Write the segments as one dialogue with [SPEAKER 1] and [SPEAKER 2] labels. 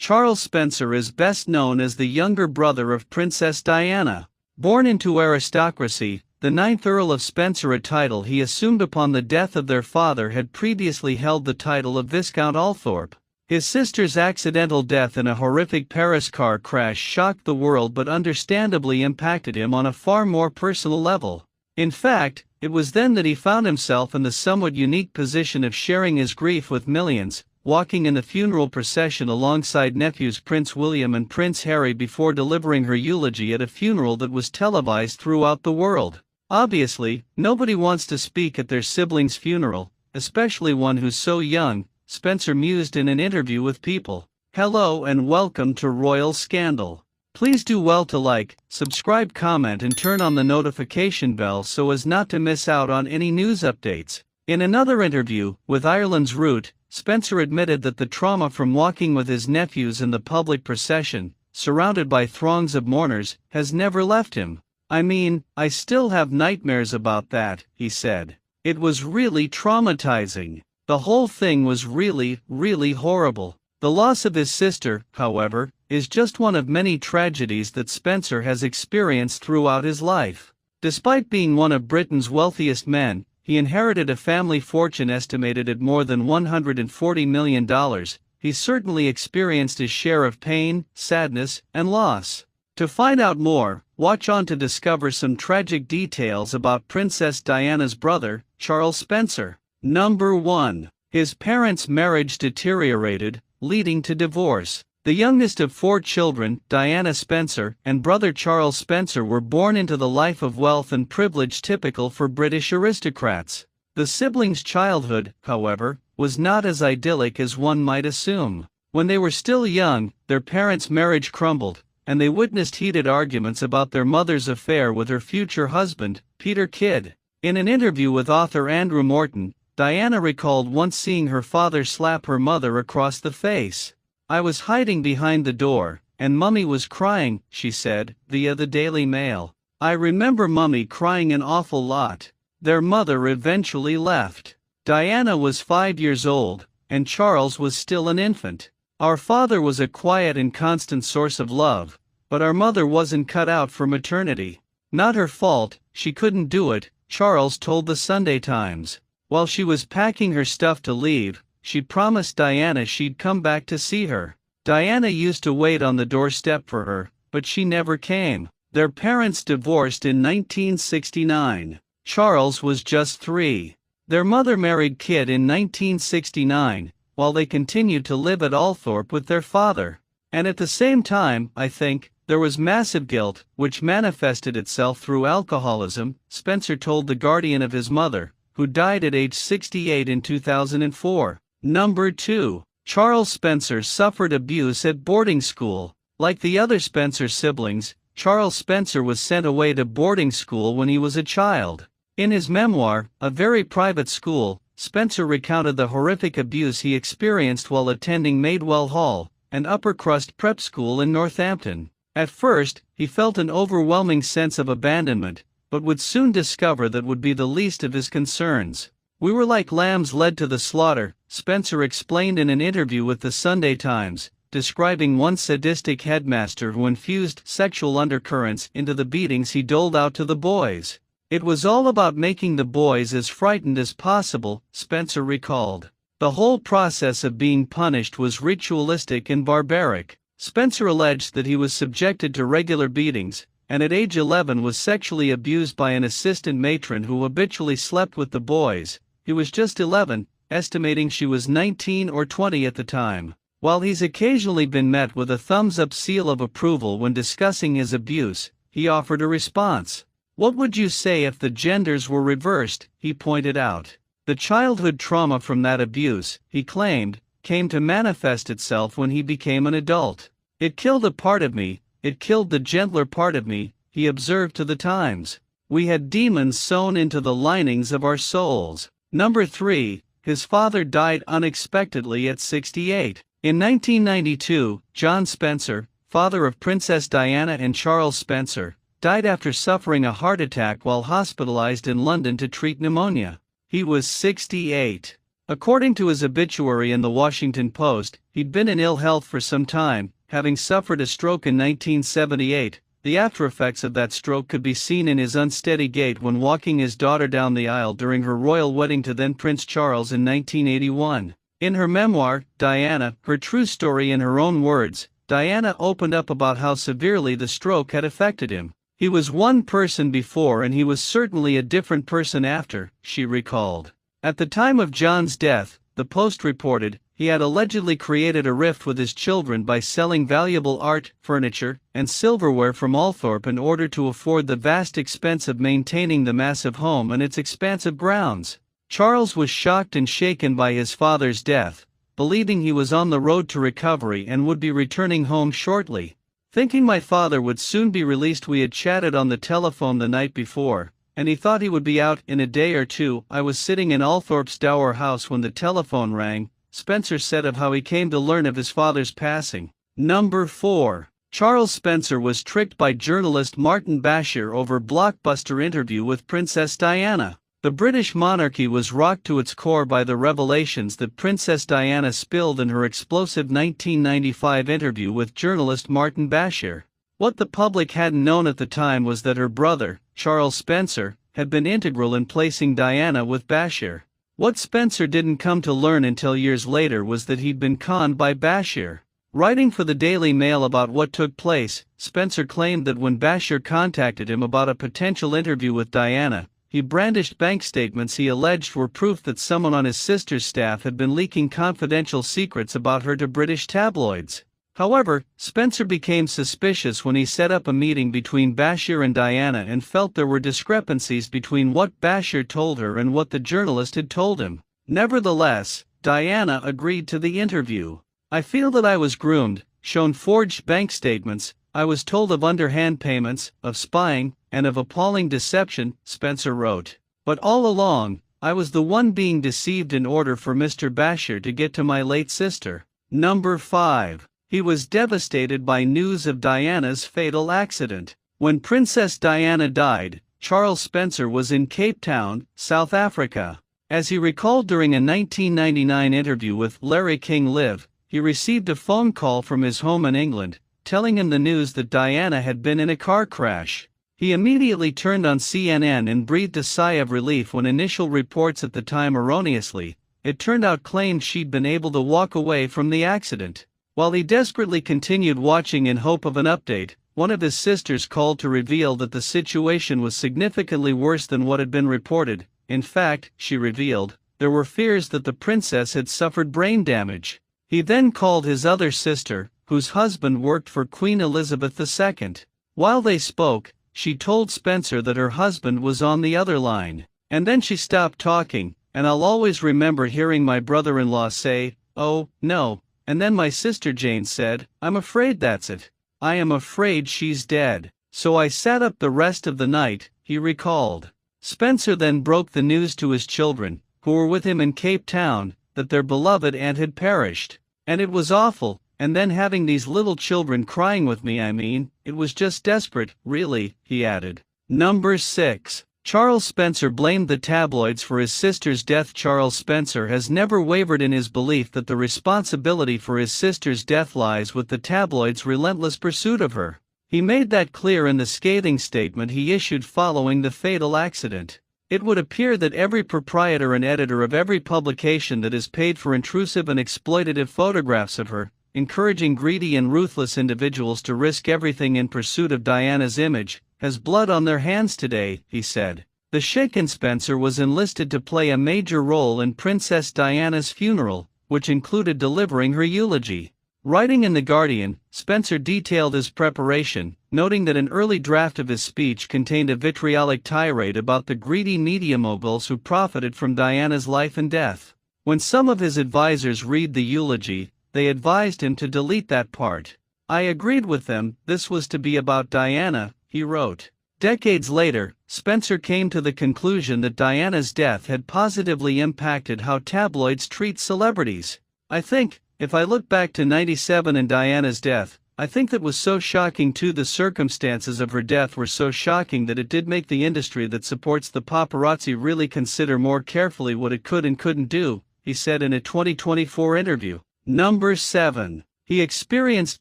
[SPEAKER 1] Charles Spencer is best known as the younger brother of Princess Diana. Born into aristocracy, the ninth Earl of Spencer, a title he assumed upon the death of their father, had previously held the title of Viscount Althorp. His sister's accidental death in a horrific Paris car crash shocked the world but understandably impacted him on a far more personal level. In fact, it was then that he found himself in the somewhat unique position of sharing his grief with millions, walking in the funeral procession alongside nephews Prince William and Prince Harry before delivering her eulogy at a funeral that was televised throughout the world. Obviously, nobody wants to speak at their sibling's funeral, especially one who's so young, Spencer mused in an interview with People. Hello and welcome to Royal Scandal. Please do well to like, subscribe, comment and turn on the notification bell so as not to miss out on any news updates. In another interview, with Ireland's Root, Spencer admitted that the trauma from walking with his nephews in the public procession, surrounded by throngs of mourners, has never left him. I mean, I still have nightmares about that, he said. It was really traumatizing. The whole thing was really, really horrible. The loss of his sister, however, is just one of many tragedies that Spencer has experienced throughout his life. Despite being one of Britain's wealthiest men, he inherited a family fortune estimated at more than $140 million. He certainly experienced his share of pain, sadness, and loss. To find out more, watch on to discover some tragic details about Princess Diana's brother, Charles Spencer. Number 1. His parents' marriage deteriorated, leading to divorce. The youngest of 4 children, Diana Spencer and brother Charles Spencer, were born into the life of wealth and privilege typical for British aristocrats. The siblings' childhood, however, was not as idyllic as one might assume. When they were still young, their parents' marriage crumbled, and they witnessed heated arguments about their mother's affair with her future husband, Peter Kidd. In an interview with author Andrew Morton, Diana recalled once seeing her father slap her mother across the face. "I was hiding behind the door, and Mummy was crying," she said, via the Daily Mail. "I remember Mummy crying an awful lot." Their mother eventually left. Diana was 5 years old, and Charles was still an infant. "Our father was a quiet and constant source of love, but our mother wasn't cut out for maternity. Not her fault, she couldn't do it," Charles told the Sunday Times. While she was packing her stuff to leave, she promised Diana she'd come back to see her. Diana used to wait on the doorstep for her, but she never came. Their parents divorced in 1969. Charles was just 3. Their mother married Kidd in 1969, while they continued to live at Althorp with their father. And at the same time, I think, there was massive guilt, which manifested itself through alcoholism, Spencer told The Guardian of his mother, who died at age 68 in 2004. Number 2. Charles Spencer suffered abuse at boarding school. Like the other Spencer siblings, Charles Spencer was sent away to boarding school when he was a child. In his memoir, A Very Private School, Spencer recounted the horrific abuse he experienced while attending Maidwell Hall, an upper-crust prep school in Northampton. At first, he felt an overwhelming sense of abandonment, but would soon discover that would be the least of his concerns. "We were like lambs led to the slaughter," Spencer explained in an interview with the Sunday Times, describing one sadistic headmaster who infused sexual undercurrents into the beatings he doled out to the boys. "It was all about making the boys as frightened as possible," Spencer recalled. "The whole process of being punished was ritualistic and barbaric." Spencer alleged that he was subjected to regular beatings, and at age 11 was sexually abused by an assistant matron who habitually slept with the boys. He was just 11, estimating she was 19 or 20 at the time. While he's occasionally been met with a thumbs-up seal of approval when discussing his abuse, he offered a response. "What would you say if the genders were reversed?" he pointed out. The childhood trauma from that abuse, he claimed, came to manifest itself when he became an adult. "It killed a part of me, it killed the gentler part of me," he observed to the Times. "We had demons sewn into the linings of our souls." Number 3. His father died unexpectedly at 68. In 1992, John Spencer, father of Princess Diana and Charles Spencer, died after suffering a heart attack while hospitalized in London to treat pneumonia. He was 68. According to his obituary in the Washington Post, he'd been in ill health for some time, having suffered a stroke in 1978. The aftereffects of that stroke could be seen in his unsteady gait when walking his daughter down the aisle during her royal wedding to then Prince Charles in 1981. In her memoir, Diana, her true story in her own words, Diana opened up about how severely the stroke had affected him. "He was one person before and he was certainly a different person after," she recalled. At the time of John's death, the Post reported, he had allegedly created a rift with his children by selling valuable art, furniture, and silverware from Althorp in order to afford the vast expense of maintaining the massive home and its expansive grounds. Charles was shocked and shaken by his father's death, believing he was on the road to recovery and would be returning home shortly. "Thinking my father would soon be released, we had chatted on the telephone the night before, and he thought he would be out in a day or two. I was sitting in Althorp's dower house when the telephone rang," Spencer said of how he came to learn of his father's passing. Number 4. Charles Spencer was tricked by journalist Martin Bashir over blockbuster interview with Princess Diana. The British monarchy was rocked to its core by the revelations that Princess Diana spilled in her explosive 1995 interview with journalist Martin Bashir. What the public hadn't known at the time was that her brother, Charles Spencer, had been integral in placing Diana with Bashir. What Spencer didn't come to learn until years later was that he'd been conned by Bashir. Writing for the Daily Mail about what took place, Spencer claimed that when Bashir contacted him about a potential interview with Diana, he brandished bank statements he alleged were proof that someone on his sister's staff had been leaking confidential secrets about her to British tabloids. However, Spencer became suspicious when he set up a meeting between Bashir and Diana and felt there were discrepancies between what Bashir told her and what the journalist had told him. Nevertheless, Diana agreed to the interview. "I feel that I was groomed, shown forged bank statements, I was told of underhand payments, of spying, and of appalling deception," Spencer wrote. "But all along, I was the one being deceived in order for Mr. Bashir to get to my late sister." Number 5. He was devastated by news of Diana's fatal accident. When Princess Diana died, Charles Spencer was in Cape Town, South Africa. As he recalled during a 1999 interview with Larry King Live, he received a phone call from his home in England, telling him the news that Diana had been in a car crash. He immediately turned on CNN and breathed a sigh of relief when initial reports at the time erroneously, it turned out, claimed she'd been able to walk away from the accident. While he desperately continued watching in hope of an update, one of his sisters called to reveal that the situation was significantly worse than what had been reported. In fact, she revealed, there were fears that the princess had suffered brain damage. He then called his other sister, whose husband worked for Queen Elizabeth II. While they spoke, she told Spencer that her husband was on the other line. "And then she stopped talking, and I'll always remember hearing my brother-in-law say, 'Oh, no,' and then my sister Jane said, 'I'm afraid that's it. I am afraid she's dead. So I sat up the rest of the night,'" he recalled. Spencer then broke the news to his children, who were with him in Cape Town, that their beloved aunt had perished. "And it was awful, and then having these little children crying with me, I mean, it was just desperate, really," he added. Number 6. Charles Spencer blamed the tabloids for his sister's death. Charles Spencer has never wavered in his belief that the responsibility for his sister's death lies with the tabloids' relentless pursuit of her. He made that clear in the scathing statement he issued following the fatal accident. "It would appear that every proprietor and editor of every publication that has paid for intrusive and exploitative photographs of her, encouraging greedy and ruthless individuals to risk everything in pursuit of Diana's image, has blood on their hands today," he said. The shaken Spencer was enlisted to play a major role in Princess Diana's funeral, which included delivering her eulogy. Writing in The Guardian, Spencer detailed his preparation, noting that an early draft of his speech contained a vitriolic tirade about the greedy media moguls who profited from Diana's life and death. When some of his advisors read the eulogy, they advised him to delete that part. "I agreed with them, this was to be about Diana," he wrote. Decades later, Spencer came to the conclusion that Diana's death had positively impacted how tabloids treat celebrities. "I think, if I look back to '97 and Diana's death, I think that was so shocking too. The circumstances of her death were so shocking that it did make the industry that supports the paparazzi really consider more carefully what it could and couldn't do," he said in a 2024 interview. Number 7. He experienced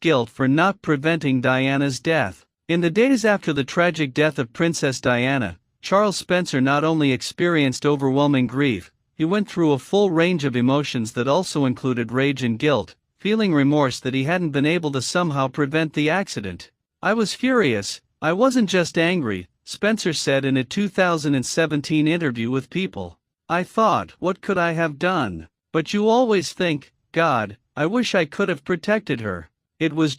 [SPEAKER 1] guilt for not preventing Diana's death. In the days after the tragic death of Princess Diana, Charles Spencer not only experienced overwhelming grief, he went through a full range of emotions that also included rage and guilt, feeling remorse that he hadn't been able to somehow prevent the accident. "I was furious, I wasn't just angry," Spencer said in a 2017 interview with People. "I thought, what could I have done? But you always think, God, I wish I could have protected her. It was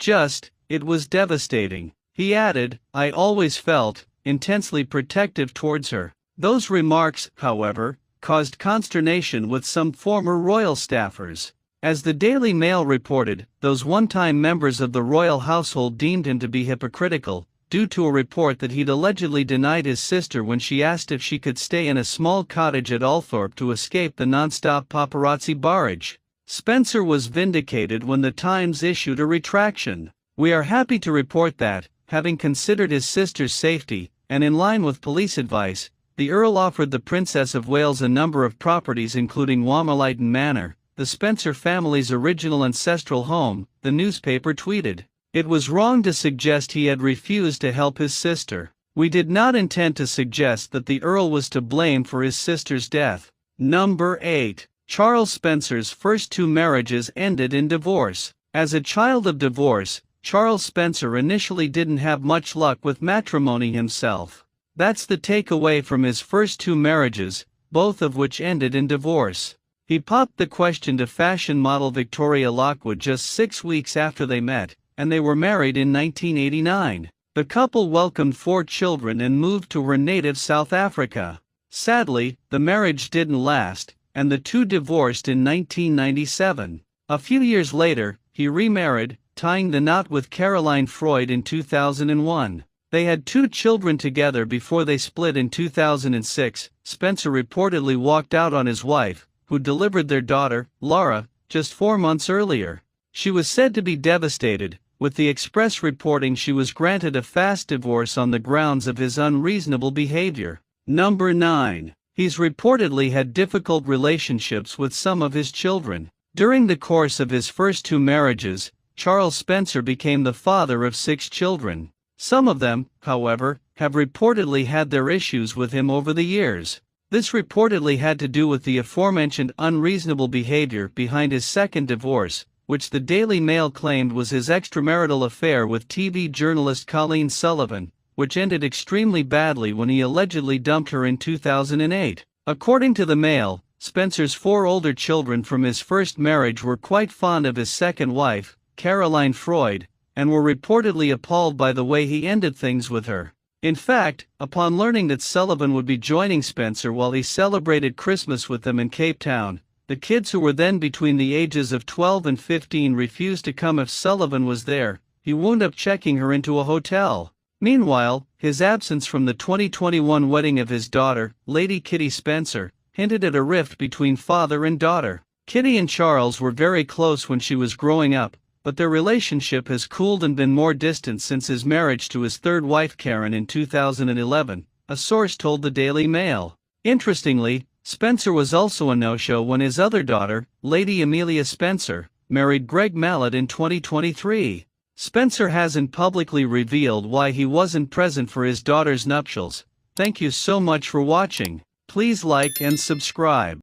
[SPEAKER 1] devastating." He added, "I always felt intensely protective towards her." Those remarks, however, caused consternation with some former royal staffers. As the Daily Mail reported, those one-time members of the royal household deemed him to be hypocritical, due to a report that he'd allegedly denied his sister when she asked if she could stay in a small cottage at Althorp to escape the non-stop paparazzi barrage. Spencer was vindicated when the Times issued a retraction. "We are happy to report that, having considered his sister's safety, and in line with police advice, the Earl offered the Princess of Wales a number of properties including Wamalighton Manor, the Spencer family's original ancestral home," the newspaper tweeted. "It was wrong to suggest he had refused to help his sister. We did not intend to suggest that the Earl was to blame for his sister's death." Number 8. Charles Spencer's first 2 marriages ended in divorce. As a child of divorce, Charles Spencer initially didn't have much luck with matrimony himself. That's the takeaway from his first 2 marriages, both of which ended in divorce. He popped the question to fashion model Victoria Lockwood just 6 weeks after they met, and they were married in 1989. The couple welcomed 4 children and moved to her native South Africa. Sadly, the marriage didn't last, and the two divorced in 1997. A few years later, he remarried, tying the knot with Caroline Freud in 2001. They had 2 children together before they split in 2006. Spencer reportedly walked out on his wife, who delivered their daughter, Laura, just 4 months earlier. She was said to be devastated, with the Express reporting she was granted a fast divorce on the grounds of his unreasonable behavior. Number 9. He's reportedly had difficult relationships with some of his children. During the course of his first 2 marriages, Charles Spencer became the father of 6 children. Some of them, however, have reportedly had their issues with him over the years. This reportedly had to do with the aforementioned unreasonable behavior behind his second divorce, which the Daily Mail claimed was his extramarital affair with TV journalist Colleen Sullivan, which ended extremely badly when he allegedly dumped her in 2008. According to the Mail, Spencer's 4 older children from his first marriage were quite fond of his second wife, Caroline Freud, and were reportedly appalled by the way he ended things with her. In fact, upon learning that Sullivan would be joining Spencer while he celebrated Christmas with them in Cape Town, the kids, who were then between the ages of 12 and 15, refused to come if Sullivan was there. He wound up checking her into a hotel. Meanwhile, his absence from the 2021 wedding of his daughter, Lady Kitty Spencer, hinted at a rift between father and daughter. Kitty and Charles were very close when she was growing up, but their relationship has cooled and been more distant since his marriage to his third wife Karen in 2011, a source told the Daily Mail. Interestingly, Spencer was also a no-show when his other daughter, Lady Amelia Spencer, married Greg Mallet in 2023. Spencer hasn't publicly revealed why he wasn't present for his daughter's nuptials. Thank you so much for watching. Please like and subscribe.